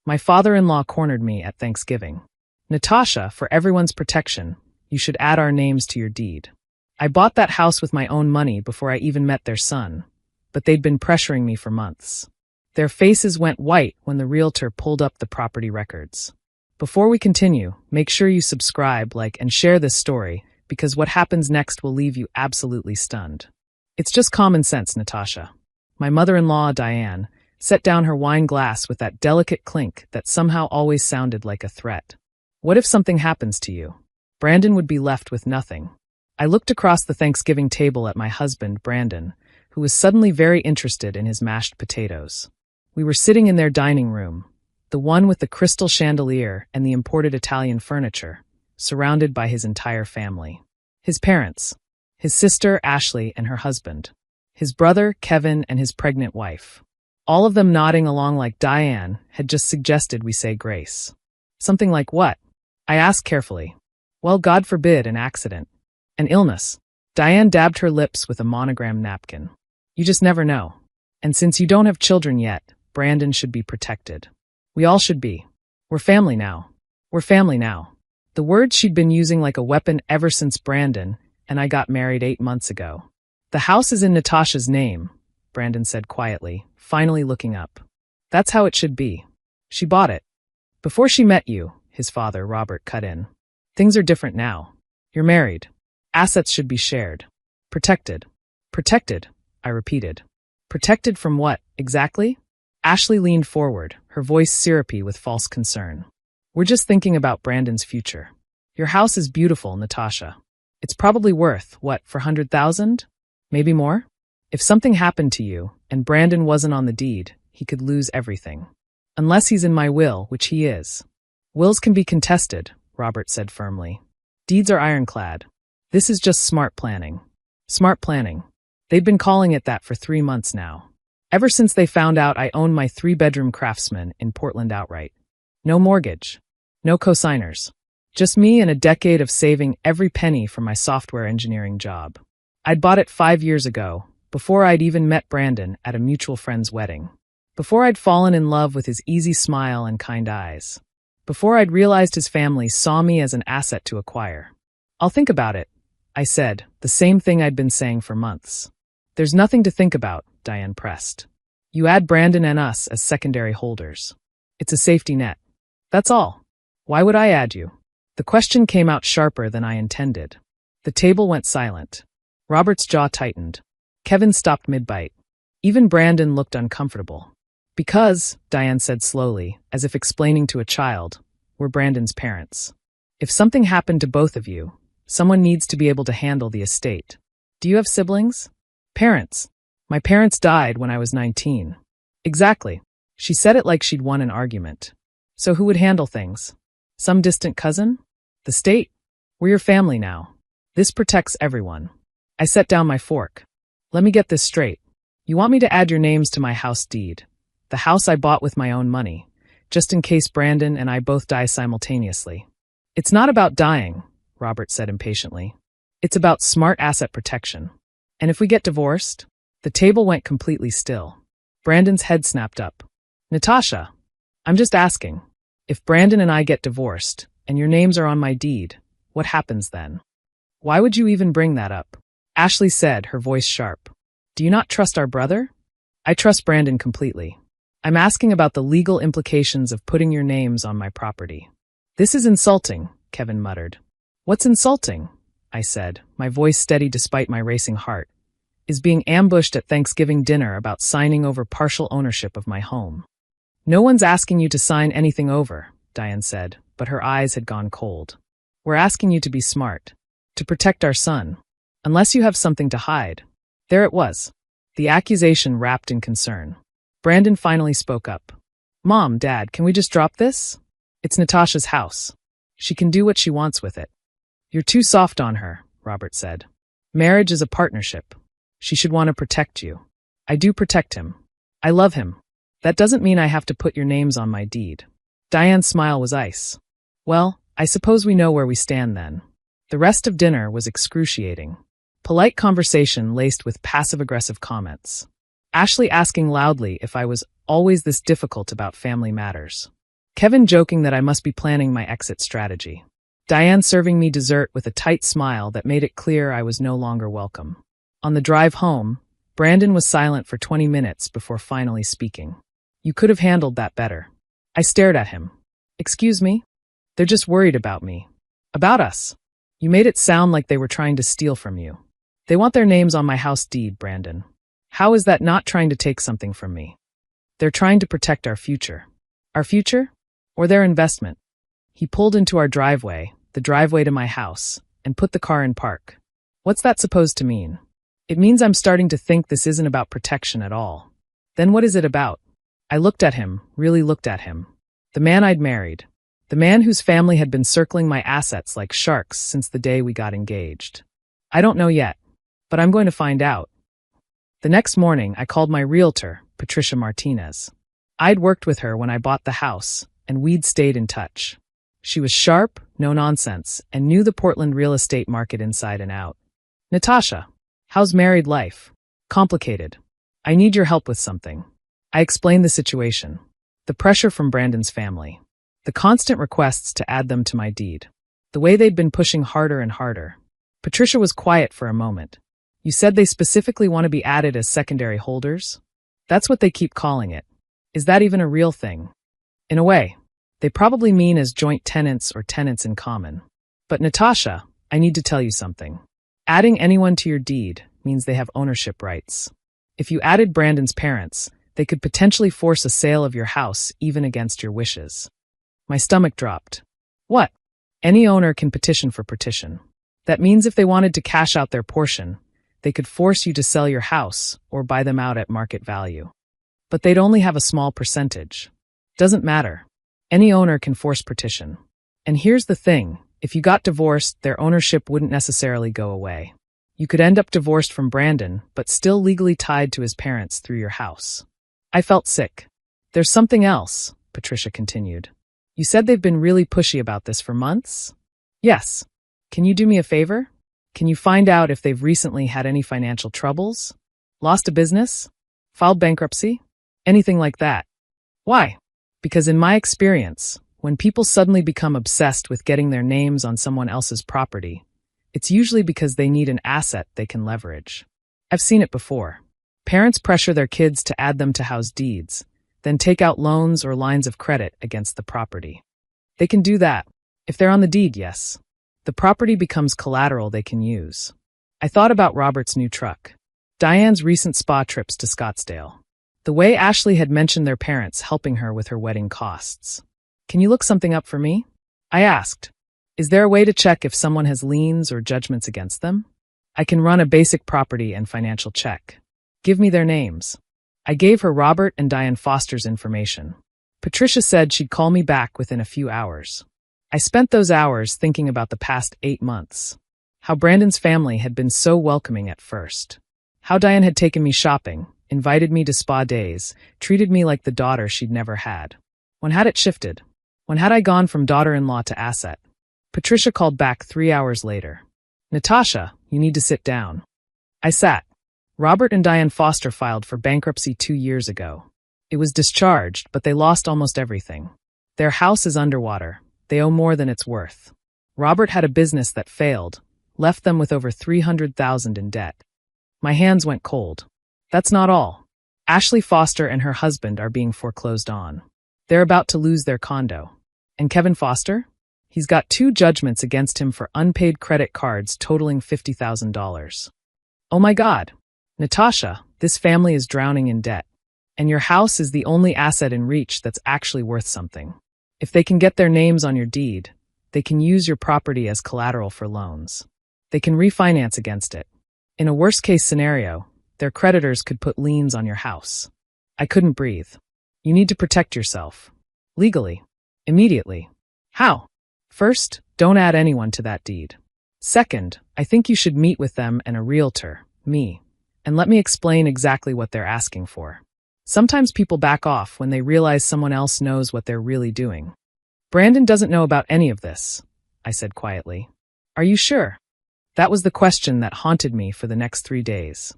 My father-in-law cornered me at Thanksgiving. Natasha, for everyone's protection, you should add our names to your deed. I bought that house with my own money before I even met their son, but they'd been pressuring me for months. Their faces went white when the realtor pulled up the property records. Before we continue, make sure you subscribe, like, and share this story, because what happens next will leave you absolutely stunned. It's just common sense, Natasha. My mother-in-law, Diane, set down her wine glass with that delicate clink that somehow always sounded like a threat. What if something happens to you? Brandon would be left with nothing. I looked across the Thanksgiving table at my husband, Brandon, who was suddenly very interested in his mashed potatoes. We were sitting in their dining room, the one with the crystal chandelier and the imported Italian furniture, surrounded by his entire family. His parents, his sister, Ashley, and her husband, his brother, Kevin, and his pregnant wife. All of them nodding along like Diane had just suggested we say grace. Something like what? I asked carefully. Well, God forbid an accident. An illness. Diane dabbed her lips with a monogram napkin. You just never know. And since you don't have children yet, Brandon should be protected. We all should be. We're family now. We're family now. The words she'd been using like a weapon ever since Brandon and I got married 8 months ago. The house is in Natasha's name, Brandon said quietly, finally looking up. That's how it should be. She bought it. Before she met you, his father, Robert, cut in. Things are different now. You're married. Assets should be shared. Protected. Protected, I repeated. Protected from what, exactly? Ashley leaned forward, her voice syrupy with false concern. We're just thinking about Brandon's future. Your house is beautiful, Natasha. It's probably worth, what, $400,000? Maybe more? If something happened to you, and Brandon wasn't on the deed, he could lose everything. Unless he's in my will, which he is. Wills can be contested, Robert said firmly. Deeds are ironclad. This is just smart planning. Smart planning. They've been calling it that for 3 months now. Ever since they found out I own my 3-bedroom Craftsman in Portland outright. No mortgage. No co-signers. Just me and a decade of saving every penny from my software engineering job. I'd bought it 5 years ago, before I'd even met Brandon at a mutual friend's wedding. Before I'd fallen in love with his easy smile and kind eyes. Before I'd realized his family saw me as an asset to acquire. I'll think about it, I said, the same thing I'd been saying for months. There's nothing to think about, Diane pressed. You add Brandon and us as secondary holders. It's a safety net. That's all. Why would I add you? The question came out sharper than I intended. The table went silent. Robert's jaw tightened. Kevin stopped mid-bite. Even Brandon looked uncomfortable. Because, Diane said slowly, as if explaining to a child, we're Brandon's parents. If something happened to both of you, someone needs to be able to handle the estate. Do you have siblings? Parents. My parents died when I was 19. Exactly. She said it like she'd won an argument. So who would handle things? Some distant cousin? The state? We're your family now. This protects everyone. I set down my fork. Let me get this straight. You want me to add your names to my house deed, the house I bought with my own money, just in case Brandon and I both die simultaneously. It's not about dying, Robert said impatiently. It's about smart asset protection. And if we get divorced? The table went completely still. Brandon's head snapped up. Natasha, I'm just asking. If Brandon and I get divorced, and your names are on my deed, what happens then? Why would you even bring that up? Ashley said, her voice sharp. Do you not trust our brother? I trust Brandon completely. I'm asking about the legal implications of putting your names on my property. This is insulting, Kevin muttered. What's insulting? I said, my voice steady despite my racing heart. Is being ambushed at Thanksgiving dinner about signing over partial ownership of my home. No one's asking you to sign anything over, Diane said, but her eyes had gone cold. We're asking you to be smart. To protect our son. Unless you have something to hide. There it was. The accusation wrapped in concern. Brandon finally spoke up. Mom, Dad, can we just drop this? It's Natasha's house. She can do what she wants with it. You're too soft on her, Robert said. Marriage is a partnership. She should want to protect you. I do protect him. I love him. That doesn't mean I have to put your names on my deed. Diane's smile was ice. Well, I suppose we know where we stand then. The rest of dinner was excruciating. Polite conversation laced with passive-aggressive comments. Ashley asking loudly if I was always this difficult about family matters. Kevin joking that I must be planning my exit strategy. Diane serving me dessert with a tight smile that made it clear I was no longer welcome. On the drive home, Brandon was silent for 20 minutes before finally speaking. You could have handled that better. I stared at him. Excuse me? They're just worried about me. About us. You made it sound like they were trying to steal from you. They want their names on my house deed, Brandon. How is that not trying to take something from me? They're trying to protect our future. Our future? Or their investment? He pulled into our driveway, the driveway to my house, and put the car in park. What's that supposed to mean? It means I'm starting to think this isn't about protection at all. Then what is it about? I looked at him, really looked at him. The man I'd married. The man whose family had been circling my assets like sharks since the day we got engaged. I don't know yet, but I'm going to find out. The next morning, I called my realtor, Patricia Martinez. I'd worked with her when I bought the house, and we'd stayed in touch. She was sharp, no nonsense, and knew the Portland real estate market inside and out. Natasha, how's married life? Complicated. I need your help with something. I explained the situation. The pressure from Brandon's family. The constant requests to add them to my deed. The way they'd been pushing harder and harder. Patricia was quiet for a moment. You said they specifically want to be added as secondary holders? That's what they keep calling it. Is that even a real thing? In a way. They probably mean as joint tenants or tenants in common. But Natasha, I need to tell you something. Adding anyone to your deed means they have ownership rights. If you added Brandon's parents, they could potentially force a sale of your house even against your wishes. My stomach dropped. What? Any owner can petition for partition. That means if they wanted to cash out their portion, they could force you to sell your house or buy them out at market value. But they'd only have a small percentage. Doesn't matter. Any owner can force partition. And here's the thing, if you got divorced, their ownership wouldn't necessarily go away. You could end up divorced from Brandon, but still legally tied to his parents through your house. I felt sick. There's something else, Patricia continued. You said they've been really pushy about this for months? Yes. Can you do me a favor? Can you find out if they've recently had any financial troubles? Lost a business? Filed bankruptcy? Anything like that. Why? Because in my experience, when people suddenly become obsessed with getting their names on someone else's property, it's usually because they need an asset they can leverage. I've seen it before. Parents pressure their kids to add them to house deeds, then take out loans or lines of credit against the property. They can do that. If they're on the deed, yes. The property becomes collateral they can use. I thought about Robert's new truck. Diane's recent spa trips to Scottsdale. The way Ashley had mentioned their parents helping her with her wedding costs. Can you look something up for me? I asked. Is there a way to check if someone has liens or judgments against them? I can run a basic property and financial check. Give me their names. I gave her Robert and Diane Foster's information. Patricia said she'd call me back within a few hours. I spent those hours thinking about the past 8 months. How Brandon's family had been so welcoming at first. How Diane had taken me shopping, invited me to spa days, treated me like the daughter she'd never had. When had it shifted? When had I gone from daughter-in-law to asset? Patricia called back 3 hours later. Natasha, you need to sit down. I sat. Robert and Diane Foster filed for bankruptcy 2 years ago. It was discharged, but they lost almost everything. Their house is underwater. They owe more than it's worth. Robert had a business that failed, left them with over $300,000 in debt. My hands went cold. That's not all. Ashley Foster and her husband are being foreclosed on. They're about to lose their condo. And Kevin Foster? He's got 2 judgments against him for unpaid credit cards totaling $50,000. Oh my God. Natasha, this family is drowning in debt. And your house is the only asset in reach that's actually worth something. If they can get their names on your deed, they can use your property as collateral for loans. They can refinance against it. In a worst-case scenario, their creditors could put liens on your house. I couldn't breathe. You need to protect yourself. Legally. Immediately. How? First, don't add anyone to that deed. Second, I think you should meet with them and a realtor, me, and let me explain exactly what they're asking for. Sometimes people back off when they realize someone else knows what they're really doing. Brandon doesn't know about any of this, I said quietly. Are you sure? That was the question that haunted me for the next 3 days.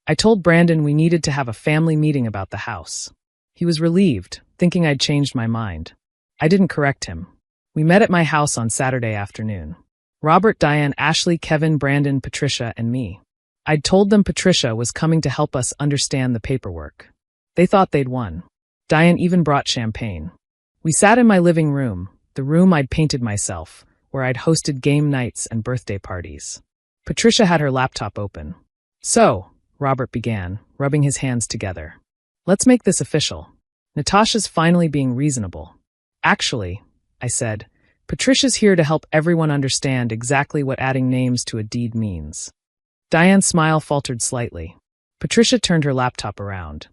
I told Brandon we needed to have a family meeting about the house. He was relieved, thinking I'd changed my mind. I didn't correct him. We met at my house on Saturday afternoon. Robert, Diane, Ashley, Kevin, Brandon, Patricia, and me. I'd told them Patricia was coming to help us understand the paperwork. They thought they'd won. Diane even brought champagne. We sat in my living room, the room I'd painted myself, where I'd hosted game nights and birthday parties. Patricia had her laptop open. So, Robert began, rubbing his hands together. Let's make this official. Natasha's finally being reasonable. Actually, I said, Patricia's here to help everyone understand exactly what adding names to a deed means. Diane's smile faltered slightly. Patricia turned her laptop around.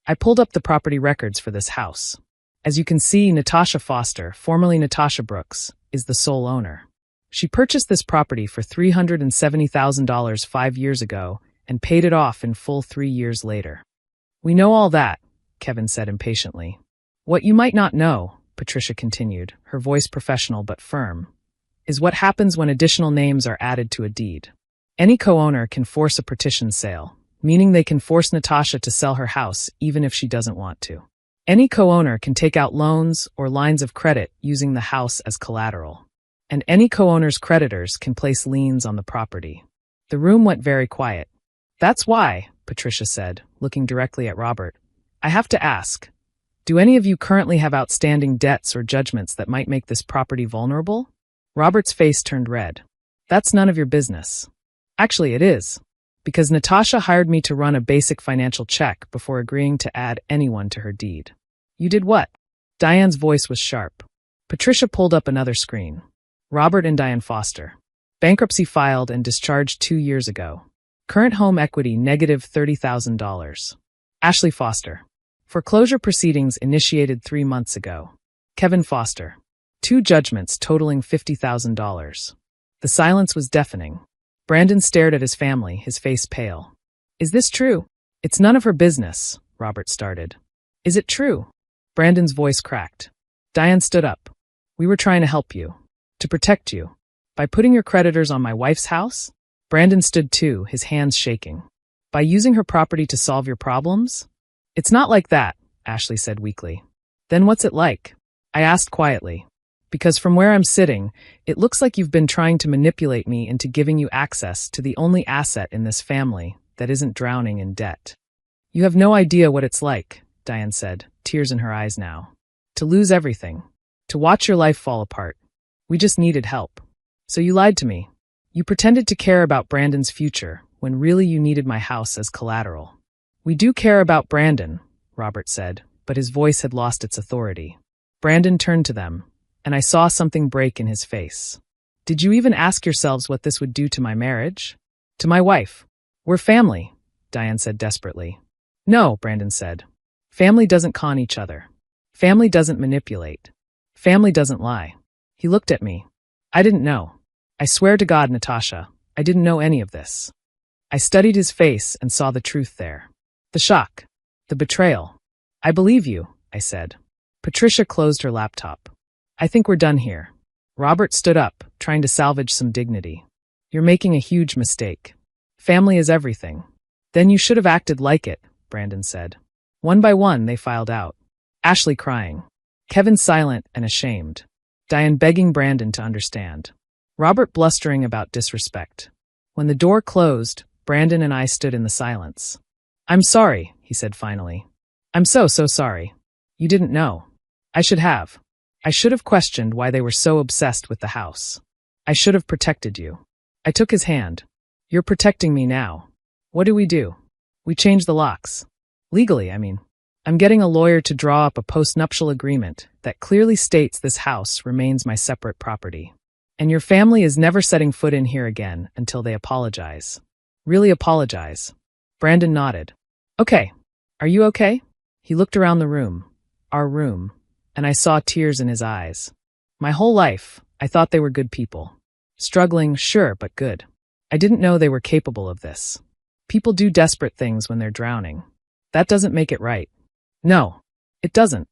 I pulled up the property records for this house. As you can see, Natasha Foster, formerly Natasha Brooks, is the sole owner. She purchased this property for $370,000 5 years ago and paid it off in full 3 years later. We know all that, Kevin said impatiently. What you might not know, Patricia continued, her voice professional but firm, is what happens when additional names are added to a deed. Any co-owner can force a partition sale, meaning they can force Natasha to sell her house even if she doesn't want to. Any co-owner can take out loans or lines of credit using the house as collateral. And any co-owner's creditors can place liens on the property. The room went very quiet. That's why, Patricia said, looking directly at Robert, I have to ask, do any of you currently have outstanding debts or judgments that might make this property vulnerable? Robert's face turned red. That's none of your business. Actually, it is, because Natasha hired me to run a basic financial check before agreeing to add anyone to her deed. You did what? Diane's voice was sharp. Patricia pulled up another screen. Robert and Diane Foster. Bankruptcy filed and discharged 2 years ago. Current home equity negative $30,000. Ashley Foster. Foreclosure proceedings initiated 3 months ago. Kevin Foster. 2 judgments totaling $50,000. The silence was deafening. Brandon stared at his family, his face pale. Is this true? It's none of her business, Robert started. Is it true? Brandon's voice cracked. Diane stood up. We were trying to help you. To protect you. By putting your creditors on my wife's house? Brandon stood too, his hands shaking. By using her property to solve your problems? It's not like that, Ashley said weakly. Then what's it like? I asked quietly. Because from where I'm sitting, it looks like you've been trying to manipulate me into giving you access to the only asset in this family that isn't drowning in debt. You have no idea what it's like, Diane said, tears in her eyes now. To lose everything. To watch your life fall apart. We just needed help. So you lied to me. You pretended to care about Brandon's future when really you needed my house as collateral. We do care about Brandon, Robert said, but his voice had lost its authority. Brandon turned to them, and I saw something break in his face. Did you even ask yourselves what this would do to my marriage? To my wife? We're family, Diane said desperately. No, Brandon said. Family doesn't con each other. Family doesn't manipulate. Family doesn't lie. He looked at me. I didn't know. I swear to God, Natasha, I didn't know any of this. I studied his face and saw the truth there. The shock. The betrayal. I believe you, I said. Patricia closed her laptop. I think we're done here. Robert stood up, trying to salvage some dignity. You're making a huge mistake. Family is everything. Then you should have acted like it, Brandon said. One by one, they filed out. Ashley crying. Kevin silent and ashamed. Diane begging Brandon to understand. Robert blustering about disrespect. When the door closed, Brandon and I stood in the silence. I'm sorry, he said finally. I'm so sorry. You didn't know. I should have. I should have questioned why they were so obsessed with the house. I should have protected you. I took his hand. You're protecting me now. What do? We change the locks. Legally, I mean. I'm getting a lawyer to draw up a postnuptial agreement that clearly states this house remains my separate property. And your family is never setting foot in here again until they apologize. Really apologize. Brandon nodded. Okay. Are you okay? He looked around the room. Our room. And I saw tears in his eyes. My whole life, I thought they were good people. Struggling, sure, but good. I didn't know they were capable of this. People do desperate things when they're drowning. That doesn't make it right. No, it doesn't.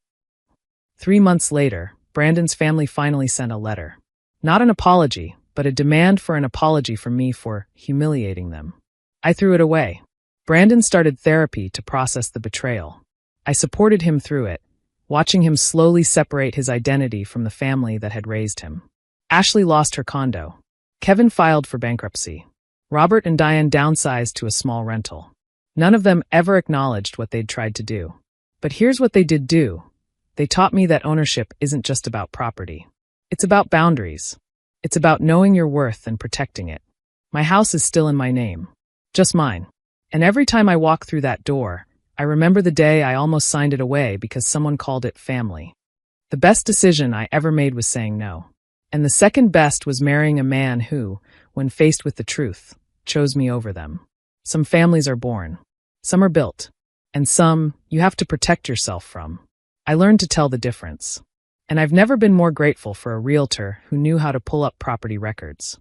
3 months later, Brandon's family finally sent a letter. Not an apology, but a demand for an apology from me for humiliating them. I threw it away. Brandon started therapy to process the betrayal. I supported him through it, watching him slowly separate his identity from the family that had raised him. Ashley lost her condo. Kevin filed for bankruptcy. Robert and Diane downsized to a small rental. None of them ever acknowledged what they'd tried to do. But here's what they did do. They taught me that ownership isn't just about property. It's about boundaries. It's about knowing your worth and protecting it. My house is still in my name. Just mine. And every time I walk through that door, I remember the day I almost signed it away because someone called it family. The best decision I ever made was saying no. And the second best was marrying a man who, when faced with the truth, chose me over them. Some families are born. Some are built. And some you have to protect yourself from. I learned to tell the difference. And I've never been more grateful for a realtor who knew how to pull up property records.